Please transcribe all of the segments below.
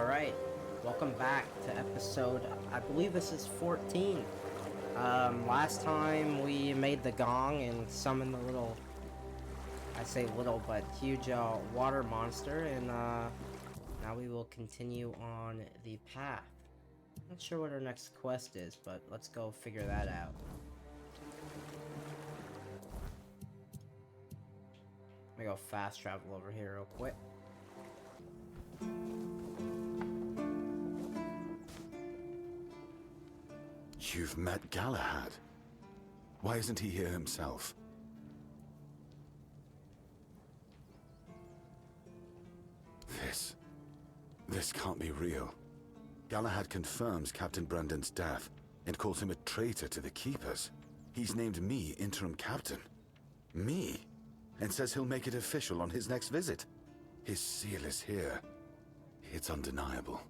Alright, welcome back to episode, I believe this is 14. Last time we made the gong and summoned the little, I say little, but huge, water monster, and, now we will continue on the path. Not sure what our next quest is, but let's go figure that out. Let me go fast travel over here real quick. You've met Galahad. Why isn't he here himself? This can't be real. Galahad confirms Captain Brandon's death and calls him a traitor to the Keepers. He's named me interim captain. Me? And says he'll make it official on his next visit. His seal is here. It's undeniable.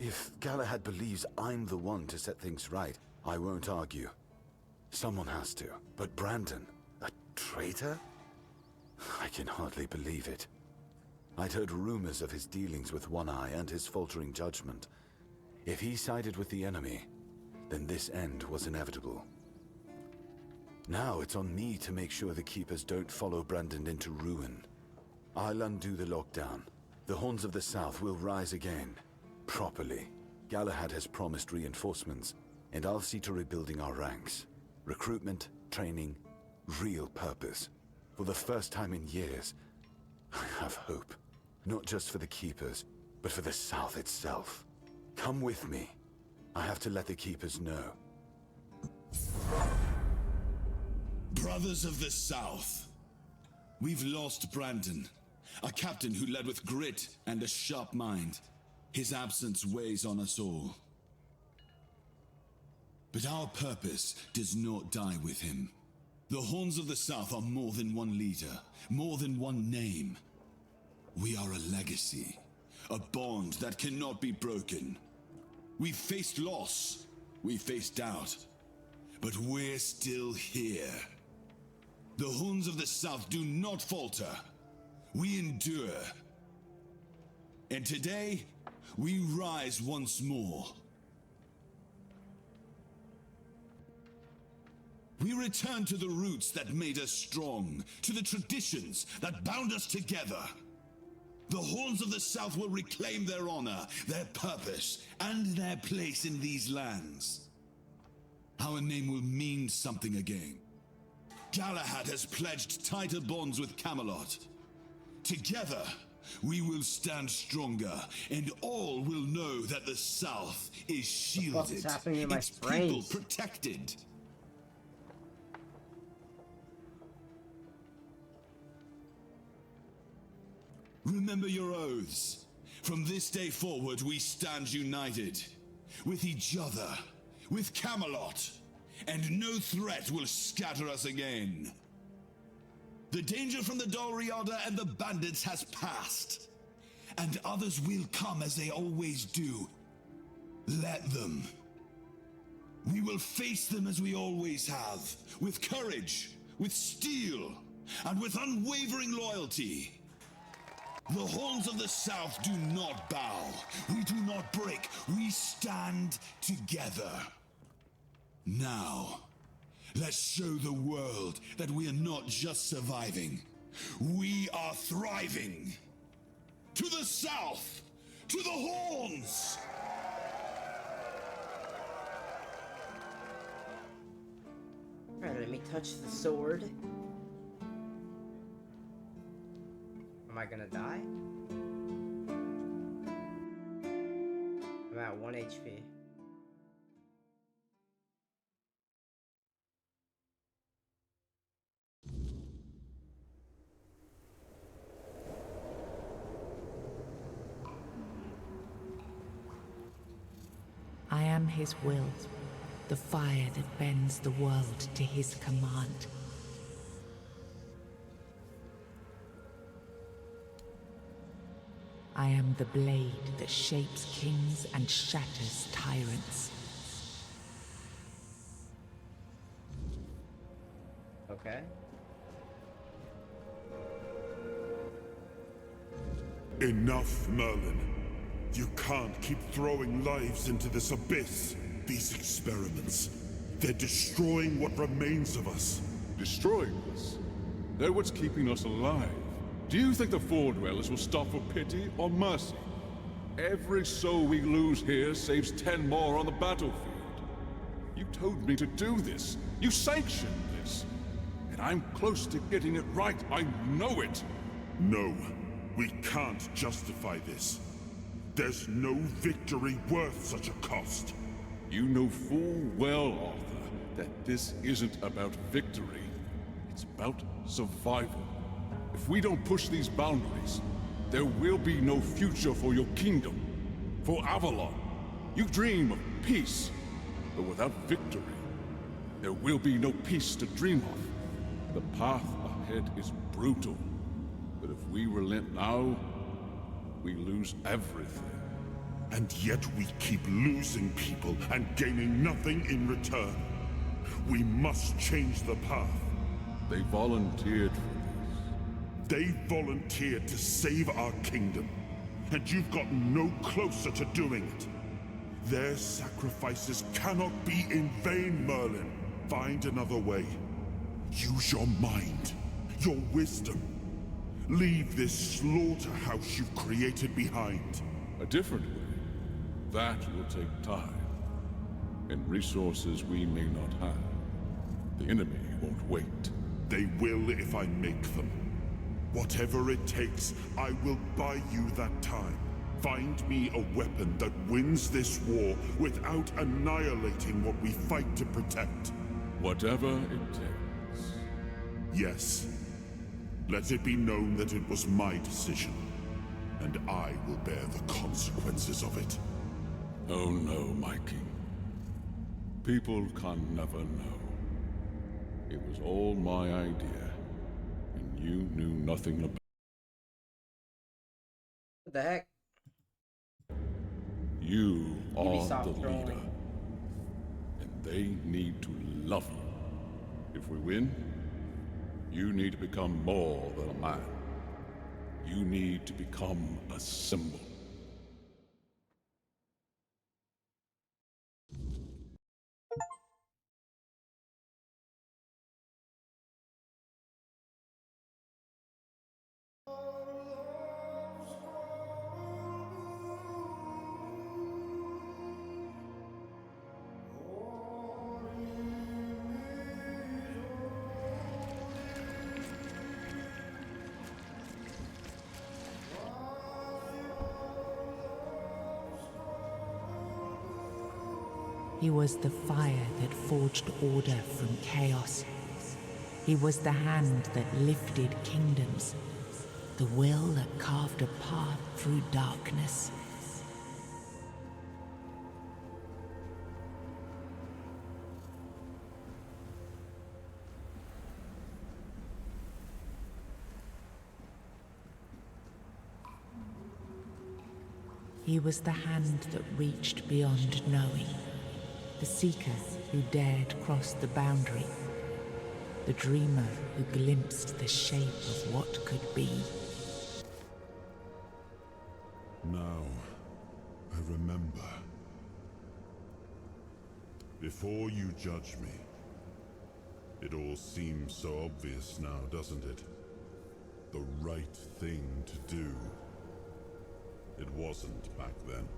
If Galahad believes I'm the one to set things right, I won't argue. Someone has to. But Brandon, a traitor? I can hardly believe it. I'd heard rumors of his dealings with One Eye and his faltering judgment. If he sided with the enemy, then this end was inevitable. Now it's on me to make sure the Keepers don't follow Brandon into ruin. I'll undo the lockdown. The Horns of the South will rise again. Properly. Galahad has promised reinforcements, and I'll see to rebuilding our ranks. Recruitment, training, real purpose. For the first time in years, I have hope. Not just for the Keepers, but for the South itself. Come with me. I have to let the Keepers know. Brothers of the South, we've lost Brandon, a captain who led with grit and a sharp mind. His absence weighs on us all. But our purpose does not die with him. The Horns of the South are more than one leader, more than one name. We are a legacy, a bond that cannot be broken. We faced loss, we faced doubt, but we're still here. The Horns of the South do not falter. We endure. And today, we rise once more. We return to the roots that made us strong, to the traditions that bound us together. The Horns of the South will reclaim their honor, their purpose, and their place in these lands. Our name will mean something again. Galahad has pledged tighter bonds with Camelot. Together, we will stand stronger, and all will know that the South is shielded, What the fuck is happening in my its people brains? protected. Remember your oaths. From this day forward, we stand united. With each other, with Camelot, and no threat will scatter us again. The danger from the Dalriada and the bandits has passed, and others will come as they always do. Let them. We will face them as we always have, with courage, with steel, and with unwavering loyalty. The Horns of the South do not bow. We do not break. We stand together. Now, let's show the world that we are not just surviving. We are thriving. To the South! To the Horns! Alright, let me touch the sword. Am I gonna die? I'm at 1 HP. I am his will, the fire that bends the world to his command. I am the blade that shapes kings and shatters tyrants. Okay. Enough, Merlin. You can't keep throwing lives into this abyss. These experiments, they're destroying what remains of us. Destroying us? They're what's keeping us alive. Do you think the Four Dwellers will stop for pity or mercy? Every soul we lose here saves 10 more on the battlefield. You told me to do this. You sanctioned this. And I'm close to getting it right. I know it. No, we can't justify this. There's no victory worth such a cost. You know full well, Arthur, that this isn't about victory. It's about survival. If we don't push these boundaries, there will be no future for your kingdom. For Avalon. You dream of peace, but without victory, there will be no peace to dream of. The path ahead is brutal, but if we relent now, we lose everything. And yet we keep losing people and gaining nothing in return. We must change the path. They volunteered for They volunteered to save our kingdom, and you've got no closer to doing it. Their sacrifices cannot be in vain, Merlin. Find another way. Use your mind, your wisdom. Leave this slaughterhouse you've created behind. this. A different way. That will take time. And resources we may not have. The enemy won't wait. They will if I make them. Whatever it takes, I will buy you that time. Find me a weapon that wins this war without annihilating what we fight to protect. Whatever it takes. Yes. Let it be known that it was my decision, and I will bear the consequences of it. Oh no, my king. People can never know. It was all my idea, and you knew nothing about What the heck? You are Ubisoft the trolling. leader, and they need to love you. If we win, you need to become more than a man. You need to become a symbol. He was the fire that forged order from chaos. He was the hand that lifted kingdoms, the will that carved a path through darkness. He was the hand that reached beyond knowing, the seeker who dared cross the boundary, the dreamer who glimpsed the shape of what could be. Now, I remember. Before you judge me, it all seems so obvious now, doesn't it? The right thing to do. It wasn't back then,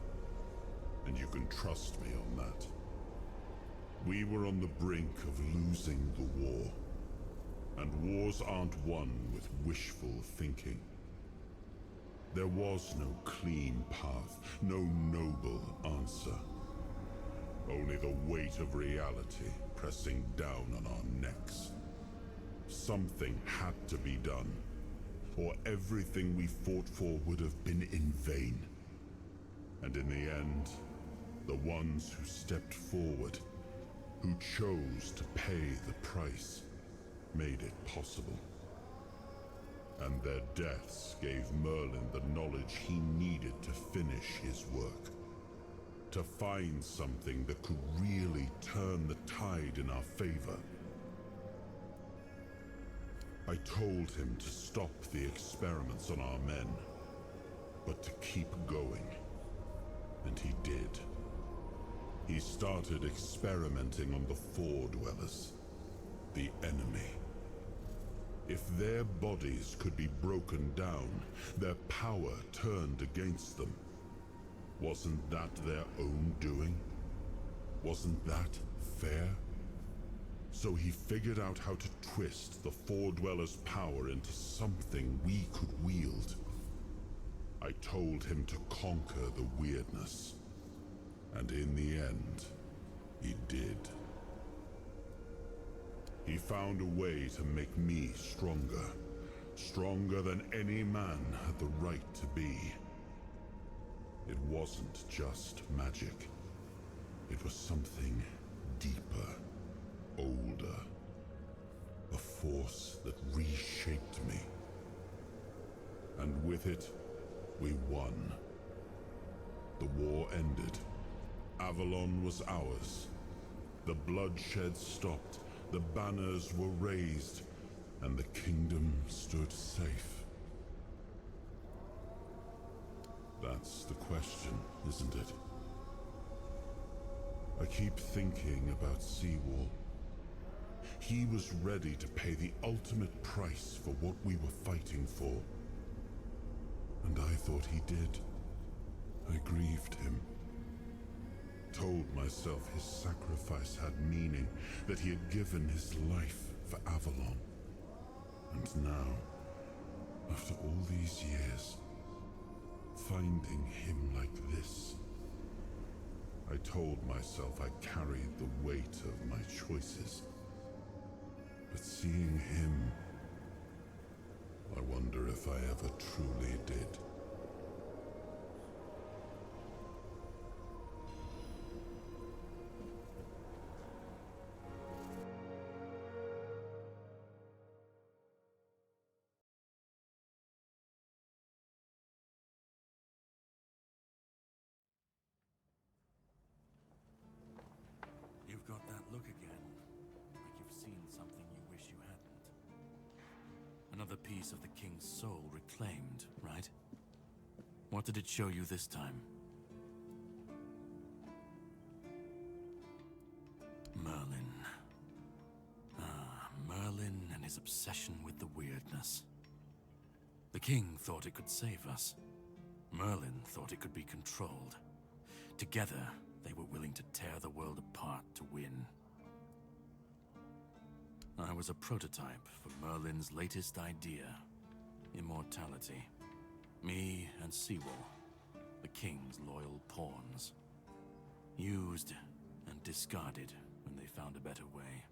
and you can trust me on that. We were on the brink of losing the war, and wars aren't won with wishful thinking. There was no clean path, no noble answer. Only the weight of reality pressing down on our necks. Something had to be done, or everything we fought for would have been in vain. And in the end, the ones who stepped forward, who chose to pay the price, made it possible. And their deaths gave Merlin the knowledge he needed to finish his work. To find something that could really turn the tide in our favor. I told him to stop the experiments on our men, but to keep going. started experimenting on the Four Dwellers, the enemy. If their bodies could be broken down, their power turned against them. Wasn't that their own doing? Wasn't that fair? So he figured out how to twist the Four Dwellers' power into something we could wield. I told him to conquer the weirdness. And in the end, he did. He found a way to make me stronger. Stronger than any man had the right to be. It wasn't just magic. It was something deeper, older. A force that reshaped me. And with it, we won. The war ended. Avalon was ours. The bloodshed stopped, the banners were raised, and the kingdom stood safe. That's the question, isn't it? I keep thinking about Seawall. He was ready to pay the ultimate price for what we were fighting for. And I thought he did. I grieved him. Told myself his sacrifice had meaning, that he had given his life for Avalon. And now, after all these years, finding him like this, I told myself I carried the weight of my choices. But seeing him, I wonder if I ever truly did. You've got that look again, like you've seen something you wish you hadn't. Another piece of the king's soul reclaimed, right? What did it show you this time? Merlin. Ah, Merlin and his obsession with the weirdness. The king thought it could save us. Merlin thought it could be controlled. Together, they were willing to tear the world apart to win. I was a prototype for Merlin's latest idea, immortality. Me and Seawall, the king's loyal pawns. Used and discarded when they found a better way.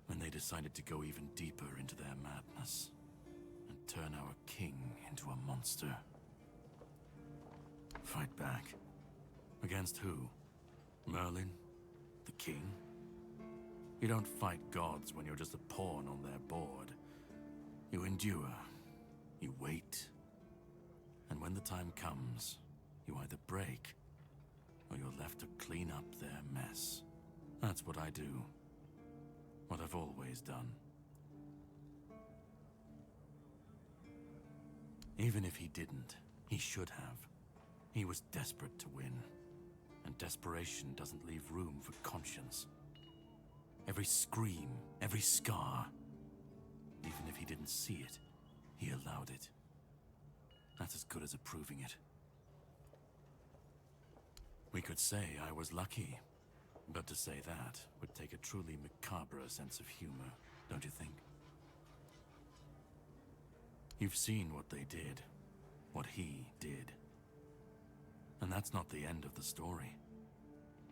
When they decided to go even deeper into their madness and turn our king into a monster. Fight back. Against who? Merlin? The king? You don't fight gods when you're just a pawn on their board. You endure. You wait. And when the time comes, you either break, or you're left to clean up their mess. That's what I do. What I've always done. Even if he didn't, he should have. He was desperate to win. And desperation doesn't leave room for conscience. Every scream, every scar, even if he didn't see it, he allowed it. That's as good as approving it. We could say I was lucky, but to say that would take a truly macabre sense of humor, don't you think? You've seen what they did, what he did. And that's not the end of the story.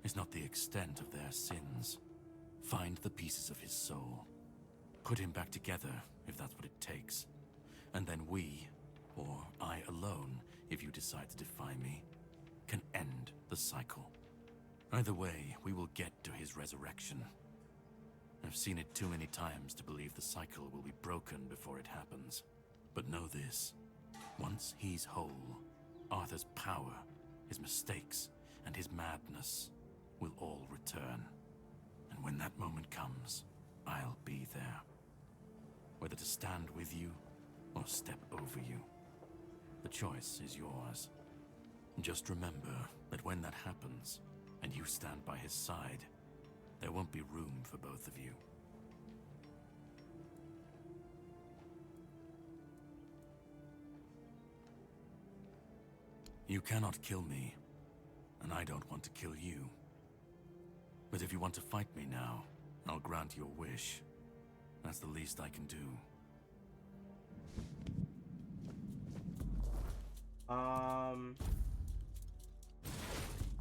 It's not the extent of their sins. Find the pieces of his soul. Put him back together, if that's what it takes. And then we, or I alone, if you decide to defy me, can end the cycle. Either way, we will get to his resurrection. I've seen it too many times to believe the cycle will be broken before it happens. But know this, once he's whole, Arthur's power, his mistakes, and his madness will all return. And when that moment comes, I'll be there. Whether to stand with you, or step over you. The choice is yours. Just remember that when that happens, and you stand by his side, there won't be room for both of you. You cannot kill me, and I don't want to kill you. But if you want to fight me now, I'll grant your wish. That's the least I can do. I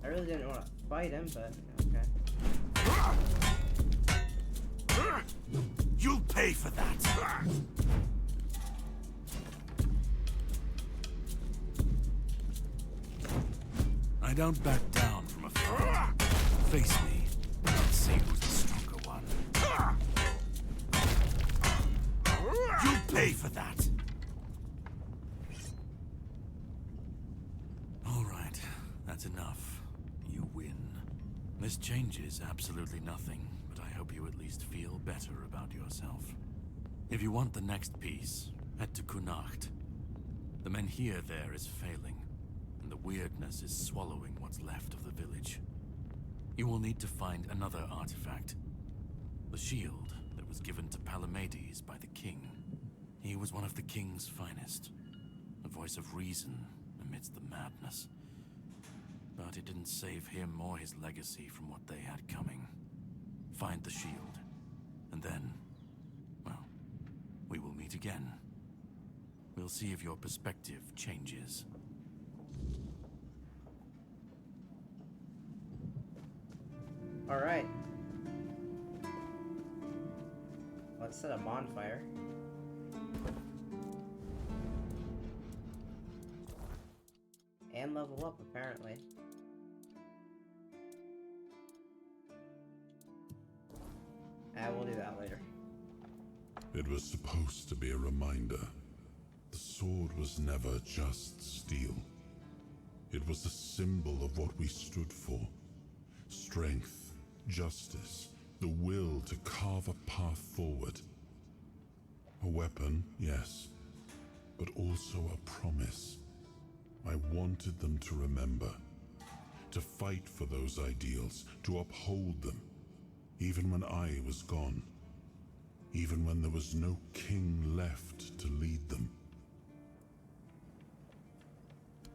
really didn't want to fight him, but okay. You'll pay for that! I don't back down from a fight. Face me. Let's see who's the stronger one. You'll pay for that! Alright, that's enough. You win. This changes absolutely nothing, but I hope you at least feel better about yourself. If you want the next piece, head to Kunacht. The Menhir there is failing, and the weirdness is swallowing what's left of the village. You will need to find another artifact. The shield that was given to Palamedes by the king. He was one of the king's finest. A voice of reason amidst the madness. But it didn't save him or his legacy from what they had coming. Find the shield, and then, well, we will meet again. We'll see if your perspective changes. Alright. Let's set a bonfire. And level up, apparently. We'll do that later. It was supposed to be a reminder. The sword was never just steel. It was a symbol of what we stood for. Strength, justice, the will to carve a path forward. A weapon, yes, but also a promise. I wanted them to remember, to fight for those ideals, to uphold them, even when I was gone, even when there was no king left to lead them.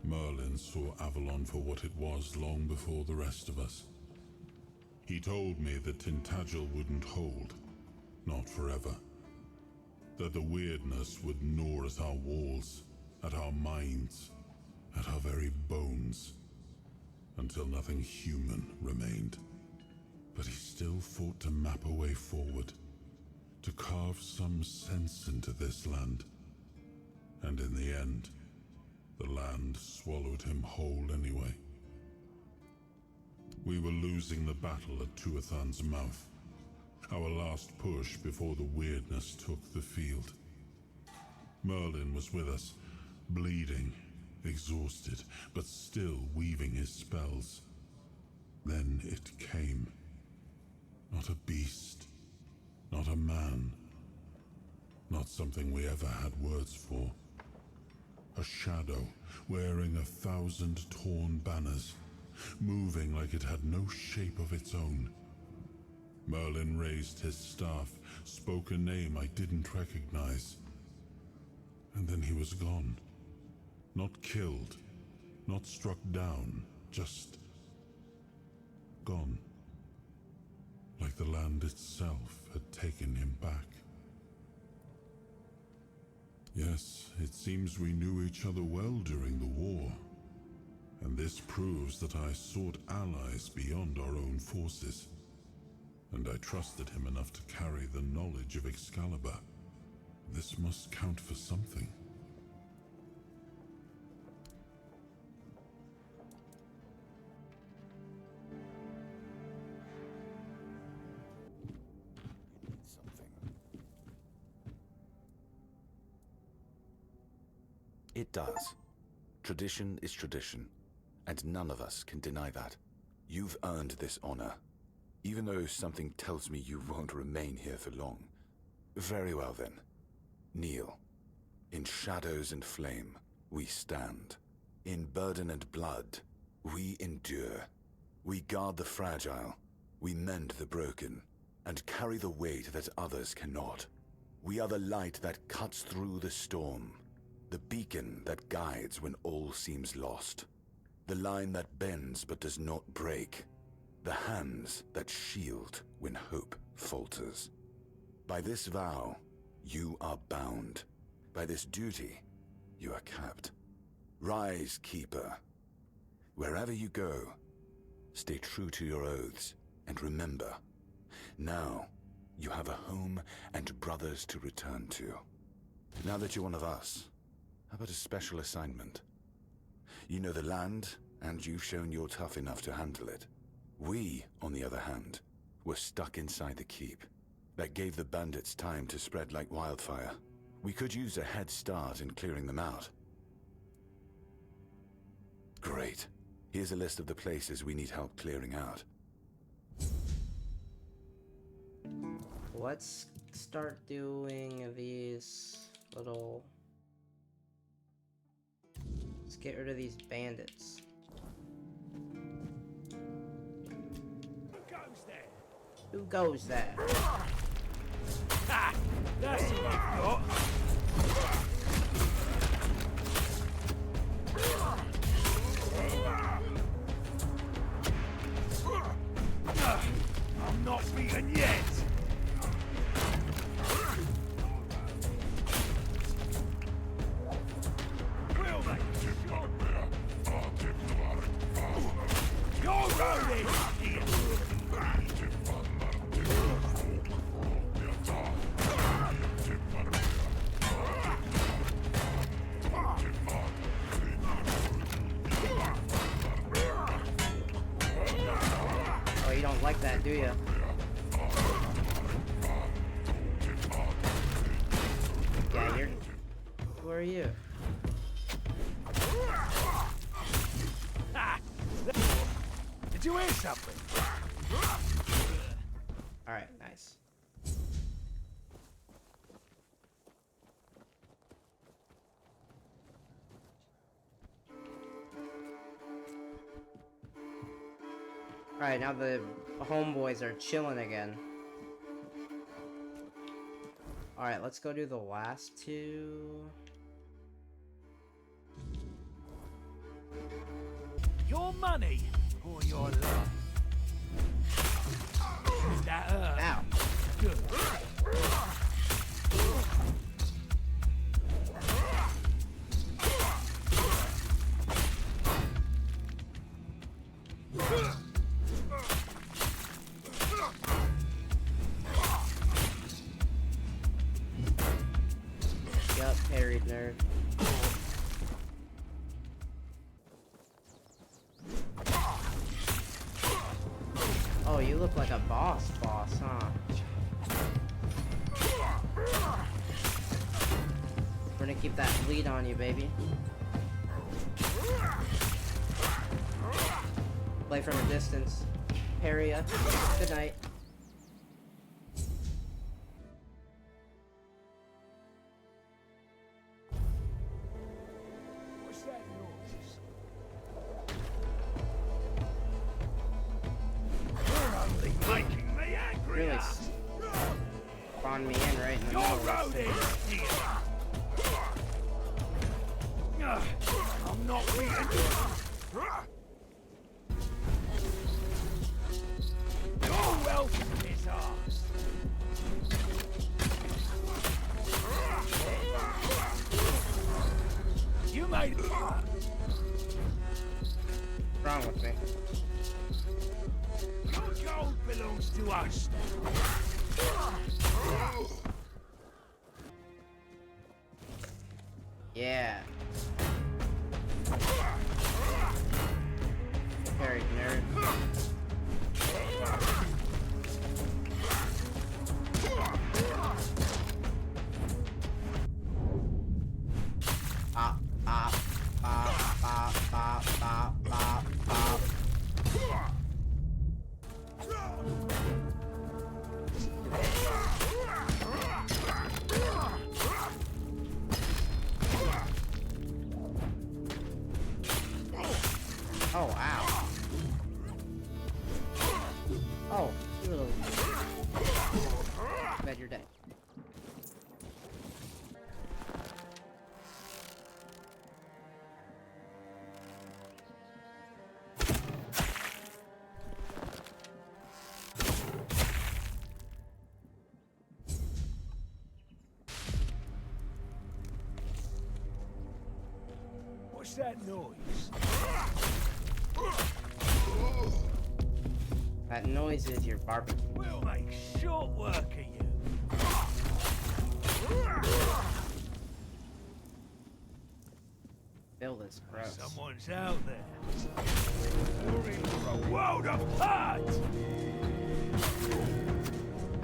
Merlin saw Avalon for what it was long before the rest of us. He told me that Tintagel wouldn't hold, not forever. That the weirdness would gnaw at our walls, at our minds, at our very bones, until nothing human remained. But he still fought to map a way forward, to carve some sense into this land. And in the end, the land swallowed him whole anyway. We were losing the battle at Tuathan's mouth, our last push before the weirdness took the field. Merlin was with us, bleeding, exhausted, but still weaving his spells. Then it came. Not a beast, not a man, not something we ever had words for. A shadow, wearing 1,000 torn banners, moving like it had no shape of its own. Merlin raised his staff, spoke a name I didn't recognize. And then he was gone. Not killed, not struck down, just gone. Like the land itself had taken him back. Yes, it seems we knew each other well during the war. And this proves that I sought allies beyond our own forces. And I trusted him enough to carry the knowledge of Excalibur. This must count for something. It does. Tradition is tradition, and none of us can deny that. You've earned this honor, even though something tells me you won't remain here for long. Very well then. Kneel. In shadows and flame, we stand. In burden and blood, we endure. We guard the fragile, we mend the broken, and carry the weight that others cannot. We are the light that cuts through the storm, the beacon that guides when all seems lost, the line that bends but does not break, the hands that shield when hope falters. By this vow, you are bound. By this duty, you are capped. Rise, Keeper. Wherever you go, stay true to your oaths, and remember, now you have a home and brothers to return to. Now that you're one of us, how about a special assignment? You know the land, and you've shown you're tough enough to handle it. We, on the other hand, were stuck inside the keep. That gave the bandits time to spread like wildfire. We could use a head start in clearing them out. Great. Here's a list of the places we need help clearing out. Let's start doing these little... Let's get rid of these bandits. Who goes there? Ha! That's what you've got. I'm not beaten yet. Will they? You're rolling! Oh, you don't like that, do you? Yeah, you're... Who are you? Did you hear something? Alright, nice. Alright, now the homeboys are chilling again. Alright, let's go do the last two. Your money or your love? That hurt. Ow. Good. Yup, parried nerd. Oh, you look like a boss, huh? We're gonna keep that lead on you, baby. Play from a distance. Parry ya. Good night. What's that noise? You're only making me angry. Really spawned me in right in the You're middle of rolling this. here. I'm not beaten. You're welcome, Miss Arms. You made it. What's wrong with me? Your gold belongs to us now. Yeah. Parried nerd. Bop, bop, bop, bop, bop, bop, bop, bop. Oh, ow. Oh, you little... Bet you're dead. What's that noise? That noise is your barbecue. We'll make short work of you. Bill is gross. Someone's out there. You're in for a world apart!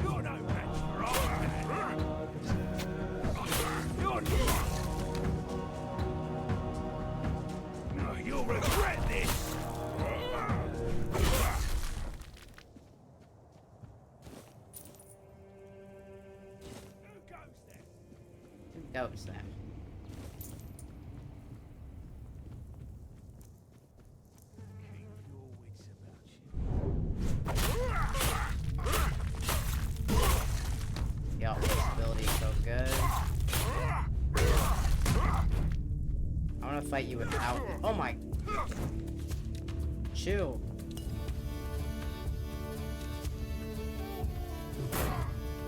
You're no match for our man. You're not. No, you'll regret this. Who goes there? Who knows that? Keep your wits about you. Yo, this ability is so good. I wanna fight you without... Oh my... Chill.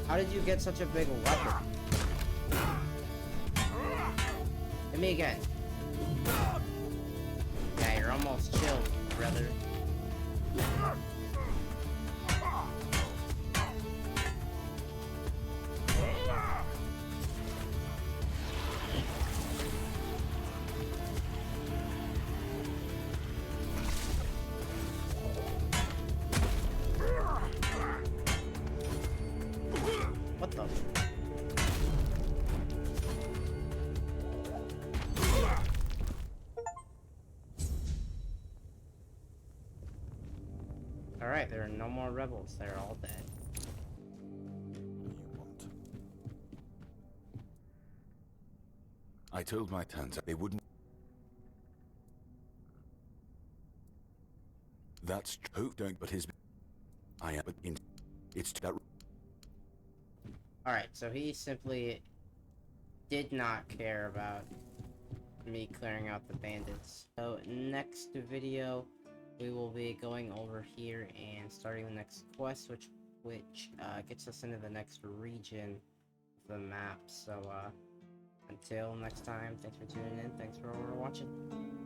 How did you get such a big weapon? Hit me again. Yeah, you're almost chilled, brother. What the? Alright, there are no more rebels. They're all dead. I told my towns they wouldn't. That's true, don't, but his. I am in. It's that. Alright, so he simply did not care about me clearing out the bandits. So next video, we will be going over here and starting the next quest, which gets us into the next region of the map. So until next time, thanks for tuning in, thanks for watching.